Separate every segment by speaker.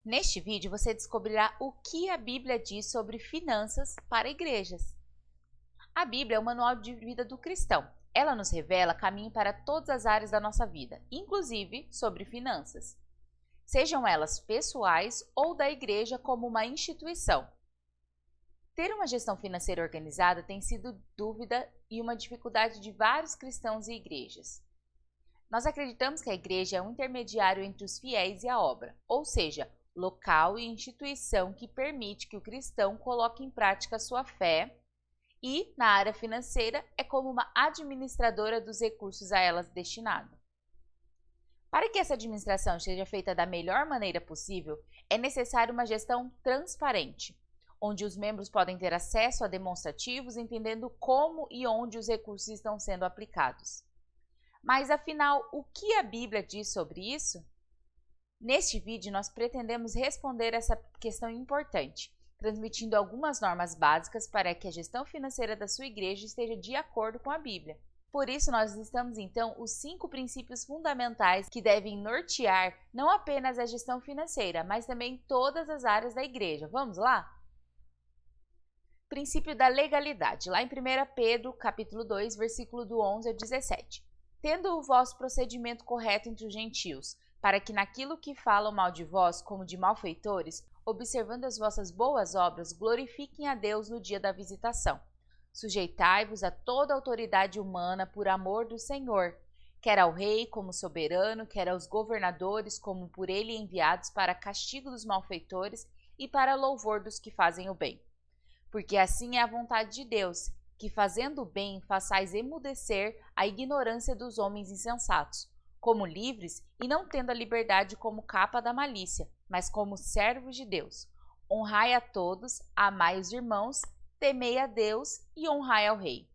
Speaker 1: Neste vídeo você descobrirá o que a Bíblia diz sobre finanças para igrejas. A Bíblia é o manual de vida do cristão. Ela nos revela caminho para todas as áreas da nossa vida, inclusive sobre finanças, sejam elas pessoais ou da igreja como uma instituição. Ter uma gestão financeira organizada tem sido dúvida e uma dificuldade de vários cristãos e igrejas. Nós acreditamos que a igreja é um intermediário entre os fiéis e a obra, ou seja, local e instituição que permite que o cristão coloque em prática sua fé e, na área financeira, é como uma administradora dos recursos a elas destinados. Para que essa administração seja feita da melhor maneira possível, é necessário uma gestão transparente, onde os membros podem ter acesso a demonstrativos entendendo como e onde os recursos estão sendo aplicados. Mas, afinal, o que a Bíblia diz sobre isso? Neste vídeo, nós pretendemos responder essa questão importante, transmitindo algumas normas básicas para que a gestão financeira da sua igreja esteja de acordo com a Bíblia. Por isso, nós listamos então os 5 princípios fundamentais que devem nortear não apenas a gestão financeira, mas também todas as áreas da igreja. Vamos lá? Princípio da legalidade, lá em 1 Pedro, capítulo 2, versículo do 11 ao 17. Tendo o vosso procedimento correto entre os gentios, para que naquilo que falam mal de vós, como de malfeitores, observando as vossas boas obras, glorifiquem a Deus no dia da visitação. Sujeitai-vos a toda autoridade humana por amor do Senhor, quer ao rei como soberano, quer aos governadores como por ele enviados para castigo dos malfeitores e para louvor dos que fazem o bem. Porque assim é a vontade de Deus, que fazendo o bem façais emudecer a ignorância dos homens insensatos, como livres e não tendo a liberdade como capa da malícia, mas como servos de Deus. Honrai a todos, amai os irmãos, temei a Deus e honrai ao rei.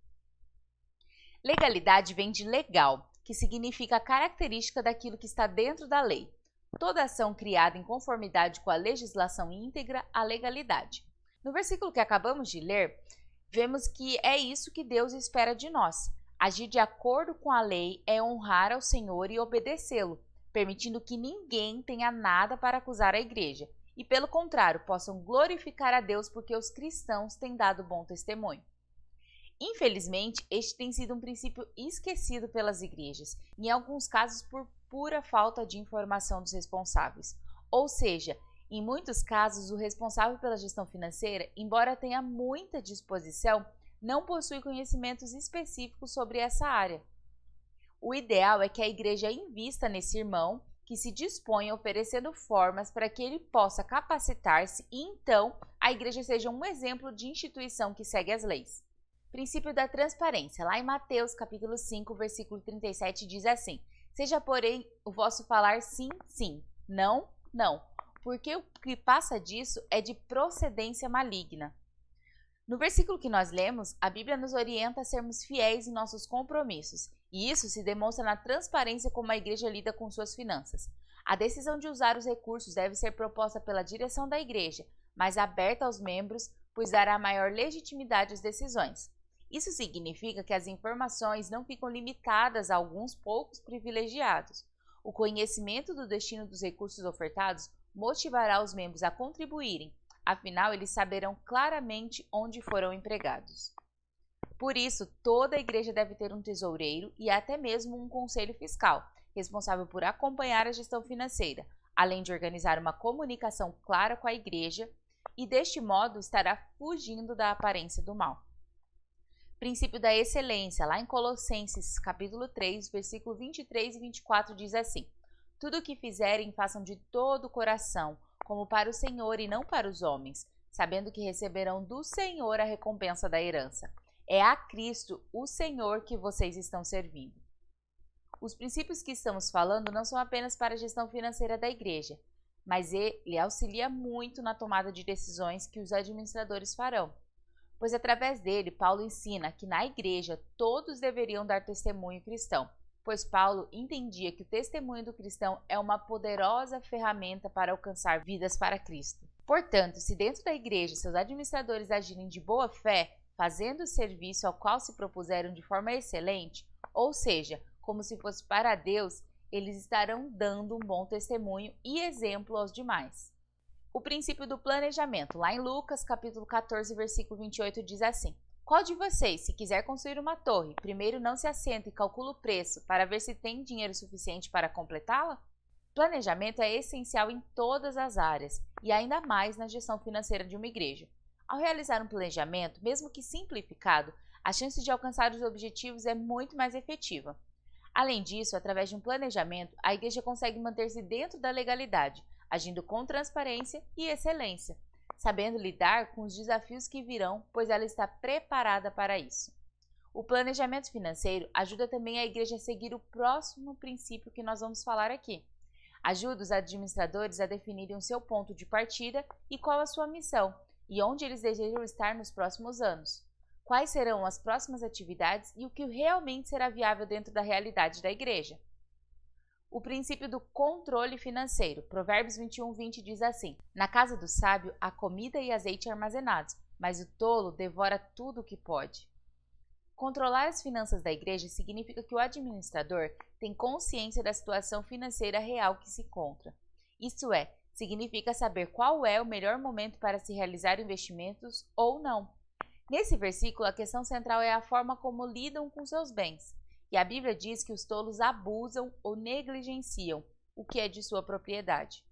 Speaker 1: Legalidade vem de legal, que significa a característica daquilo que está dentro da lei. Toda ação criada em conformidade com a legislação íntegra à legalidade. No versículo que acabamos de ler, vemos que é isso que Deus espera de nós. Agir de acordo com a lei é honrar ao Senhor e obedecê-lo, permitindo que ninguém tenha nada para acusar a igreja, e pelo contrário, possam glorificar a Deus porque os cristãos têm dado bom testemunho. Infelizmente, este tem sido um princípio esquecido pelas igrejas, em alguns casos por pura falta de informação dos responsáveis. Ou seja, em muitos casos, o responsável pela gestão financeira, embora tenha muita disposição, não possui conhecimentos específicos sobre essa área. O ideal é que a igreja invista nesse irmão que se dispõe oferecendo formas para que ele possa capacitar-se e então a igreja seja um exemplo de instituição que segue as leis. Princípio da transparência, lá em Mateus capítulo 5, versículo 37 diz assim: seja porém o vosso falar sim, sim, não, não, porque o que passa disso é de procedência maligna. No versículo que nós lemos, a Bíblia nos orienta a sermos fiéis em nossos compromissos, e isso se demonstra na transparência como a igreja lida com suas finanças. A decisão de usar os recursos deve ser proposta pela direção da igreja, mas aberta aos membros, pois dará maior legitimidade às decisões. Isso significa que as informações não ficam limitadas a alguns poucos privilegiados. O conhecimento do destino dos recursos ofertados motivará os membros a contribuírem, afinal, eles saberão claramente onde foram empregados. Por isso, toda a igreja deve ter um tesoureiro e até mesmo um conselho fiscal, responsável por acompanhar a gestão financeira, além de organizar uma comunicação clara com a igreja e, deste modo, estará fugindo da aparência do mal. Princípio da excelência, lá em Colossenses, capítulo 3, versículo 23 e 24, diz assim: tudo o que fizerem, façam de todo o coração, como para o Senhor e não para os homens, sabendo que receberão do Senhor a recompensa da herança. É a Cristo, o Senhor, que vocês estão servindo. Os princípios que estamos falando não são apenas para a gestão financeira da igreja, mas ele auxilia muito na tomada de decisões que os administradores farão. Pois através dele, Paulo ensina que na igreja todos deveriam dar testemunho cristão, pois Paulo entendia que o testemunho do cristão é uma poderosa ferramenta para alcançar vidas para Cristo. Portanto, se dentro da igreja seus administradores agirem de boa fé, fazendo o serviço ao qual se propuseram de forma excelente, ou seja, como se fosse para Deus, eles estarão dando um bom testemunho e exemplo aos demais. O princípio do planejamento, lá em Lucas, capítulo 14, versículo 28, diz assim: Qual de vocês, se quiser construir uma torre, primeiro não se assenta e calcula o preço para ver se tem dinheiro suficiente para completá-la? Planejamento é essencial em todas as áreas e ainda mais na gestão financeira de uma igreja. Ao realizar um planejamento, mesmo que simplificado, a chance de alcançar os objetivos é muito mais efetiva. Além disso, através de um planejamento, a igreja consegue manter-se dentro da legalidade, agindo com transparência e excelência, sabendo lidar com os desafios que virão, pois ela está preparada para isso. O planejamento financeiro ajuda também a igreja a seguir o próximo princípio que nós vamos falar aqui. Ajuda os administradores a definirem o seu ponto de partida e qual a sua missão, e onde eles desejam estar nos próximos anos. Quais serão as próximas atividades e o que realmente será viável dentro da realidade da igreja. O princípio do controle financeiro. Provérbios 21:20 diz assim: Na casa do sábio há comida e azeite armazenados, mas o tolo devora tudo o que pode. Controlar as finanças da igreja significa que o administrador tem consciência da situação financeira real que se encontra. Isto é, significa saber qual é o melhor momento para se realizar investimentos ou não. Nesse versículo, a questão central é a forma como lidam com seus bens. E a Bíblia diz que os tolos abusam ou negligenciam o que é de sua propriedade.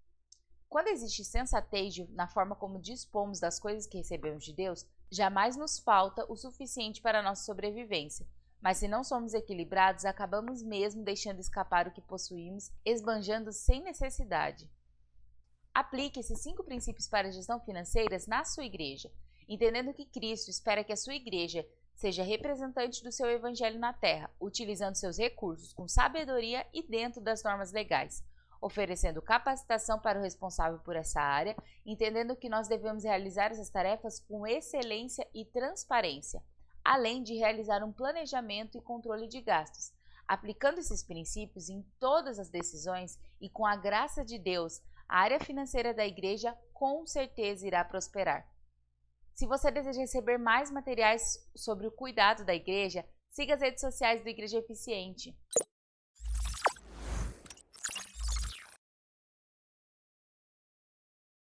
Speaker 1: Quando existe sensatez na forma como dispomos das coisas que recebemos de Deus, jamais nos falta o suficiente para a nossa sobrevivência. Mas se não somos equilibrados, acabamos mesmo deixando escapar o que possuímos, esbanjando sem necessidade. Aplique esses 5 princípios para a gestão financeira na sua igreja, entendendo que Cristo espera que a sua igreja seja representante do seu evangelho na terra, utilizando seus recursos com sabedoria e dentro das normas legais, oferecendo capacitação para o responsável por essa área, entendendo que nós devemos realizar essas tarefas com excelência e transparência, além de realizar um planejamento e controle de gastos. Aplicando esses princípios em todas as decisões e com a graça de Deus, a área financeira da igreja com certeza irá prosperar. Se você deseja receber mais materiais sobre o cuidado da igreja, siga as redes sociais do Igreja Eficiente.